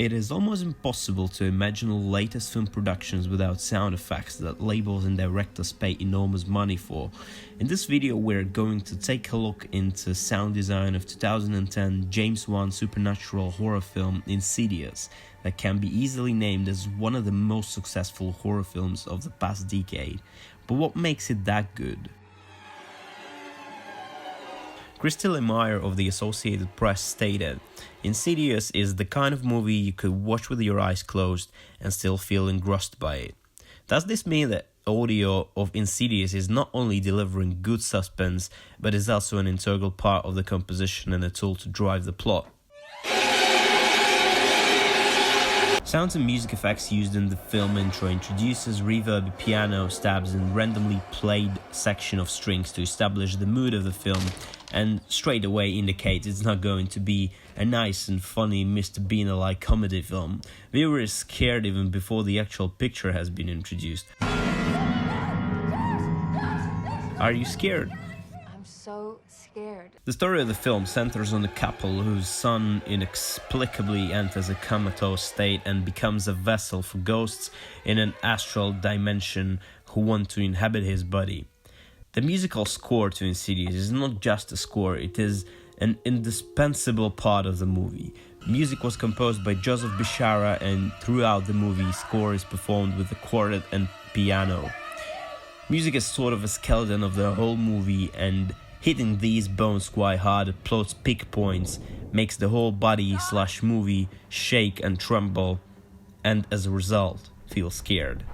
It is almost impossible to imagine the latest film productions without sound effects that labels and directors pay enormous money for. In this video we're going to take a look into sound design of 2010 James Wan supernatural horror film Insidious, that can be easily named as one of the most successful horror films of the past decade. But what makes it that good? Christy Lemire of the Associated Press stated, "Insidious is the kind of movie you could watch with your eyes closed and still feel engrossed by it." Does this mean that audio of Insidious is not only delivering good suspense, but is also an integral part of the composition and a tool to drive the plot? Sounds and music effects used in the film intro introduces reverb, piano, stabs and randomly played section of strings to establish the mood of the film, and straight away indicates it's not going to be a nice and funny Mr. Bean-like comedy film. Viewer is scared even before the actual picture has been introduced. Are you scared? I'm so scared. The story of the film centers on a couple whose son inexplicably enters a comatose state and becomes a vessel for ghosts in an astral dimension who want to inhabit his body. The musical score to Insidious is not just a score, it is an indispensable part of the movie. Music was composed by Joseph Bishara, and throughout the movie, score is performed with the quartet and piano. Music is sort of a skeleton of the whole movie, and hitting these bones quite hard at plot's peak points makes the whole body/movie shake and tremble, and as a result, feel scared.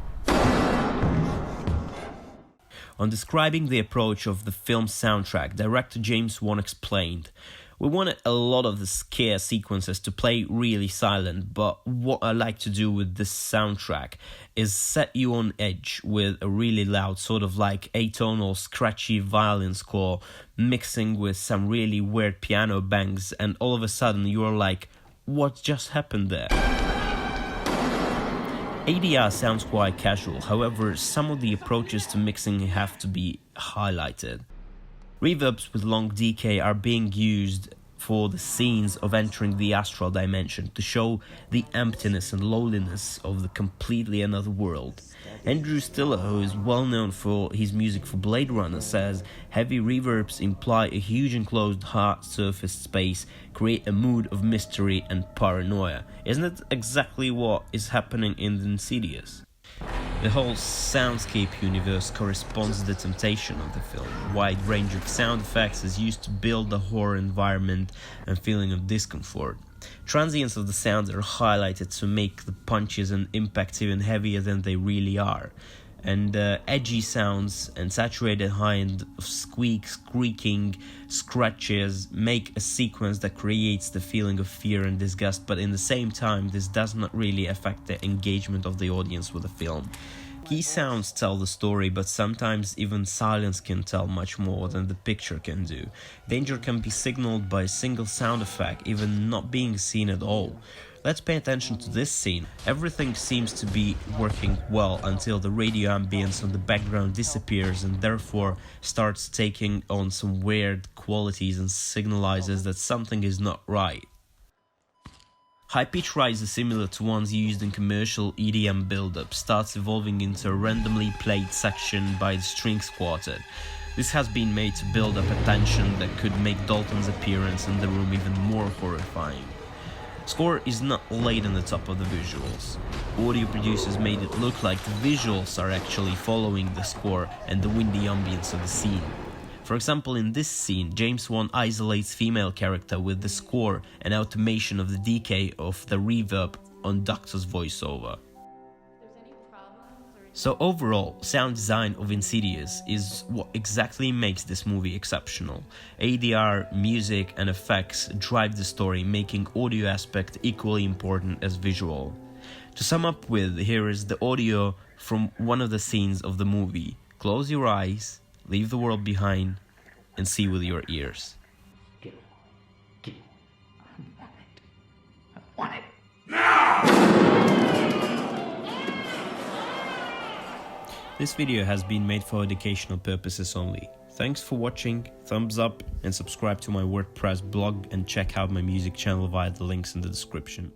On describing the approach of the film's soundtrack, director James Wan explained, "We wanted a lot of the scare sequences to play really silent, but what I like to do with this soundtrack is set you on edge with a really loud, sort of like atonal, scratchy violin score, mixing with some really weird piano bangs, and all of a sudden you're like, what just happened there?" ADR sounds quite casual, however, some of the approaches to mixing have to be highlighted. Reverbs with long decay are being used for the scenes of entering the astral dimension to show the emptiness and loneliness of the completely another world. Andrew Stiller, who is well known for his music for Blade Runner, says heavy reverbs imply a huge enclosed hard-surfaced space, create a mood of mystery and paranoia. Isn't it exactly what is happening in Insidious? The whole soundscape universe corresponds to the temptation of the film. A wide range of sound effects is used to build the horror environment and feeling of discomfort. Transients of the sounds are highlighted to make the punches and impacts even heavier than they really are. And edgy sounds and saturated high end of squeaks, creaking, scratches make a sequence that creates the feeling of fear and disgust, but in the same time this does not really affect the engagement of the audience with the film. Key sounds tell the story, but sometimes even silence can tell much more than the picture can do. Danger can be signaled by a single sound effect, even not being seen at all. Let's pay attention to this scene. Everything seems to be working well until the radio ambience on the background disappears and therefore starts taking on some weird qualities and signalizes that something is not right. High-pitch rises similar to ones used in commercial EDM build-up starts evolving into a randomly played section by the strings quartet. This has been made to build up a tension that could make Dalton's appearance in the room even more horrifying. Score is not laid on the top of the visuals. Audio producers made it look like the visuals are actually following the score and the windy ambience of the scene. For example, in this scene, James Wan isolates female character with the score and automation of the decay of the reverb on Doctor's voiceover. So overall, sound design of Insidious is what exactly makes this movie exceptional. ADR, music and effects drive the story, making audio aspect equally important as visual. To sum up with, here is the audio from one of the scenes of the movie. Close your eyes, leave the world behind, and see with your ears. Get it. I want it. Now! This video has been made for educational purposes only. Thanks for watching, thumbs up and subscribe to my WordPress blog and check out my music channel via the links in the description.